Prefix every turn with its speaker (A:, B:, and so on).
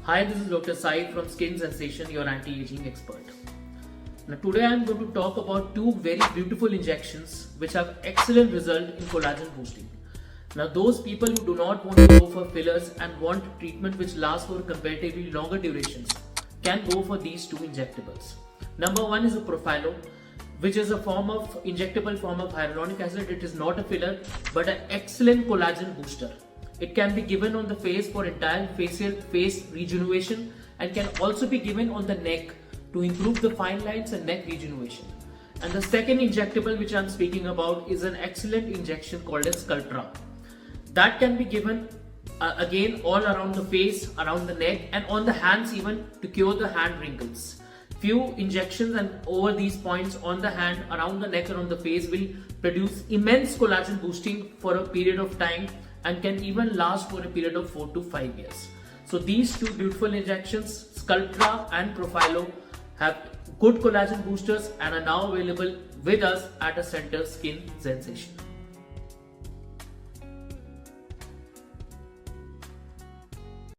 A: Hi, this is Dr. Sai from Skin Sensation, your anti-aging expert. Now today I am going to talk about two very beautiful injections which have excellent result in collagen boosting. Now those people who do not want to go for fillers and want treatment which lasts for comparatively longer durations can go for these two injectables. Number one is a Profhilo, which is a injectable form of hyaluronic acid. It is not a filler but an excellent collagen booster. It can be given on the face for entire face rejuvenation and can also be given on the neck to improve the fine lines and neck rejuvenation. And the second injectable which I am speaking about is an excellent injection called as Sculptra. That can be given again all around the face, around the neck and on the hands even to cure the hand wrinkles. Few injections and over these points on the hand, around the neck and on the face will produce immense collagen boosting for a period of time and can even last for a period of 4 to 5 years. So these two beautiful injections, Sculptra and Profhilo, have good collagen boosters and are now available with us at a center Skin Sensation.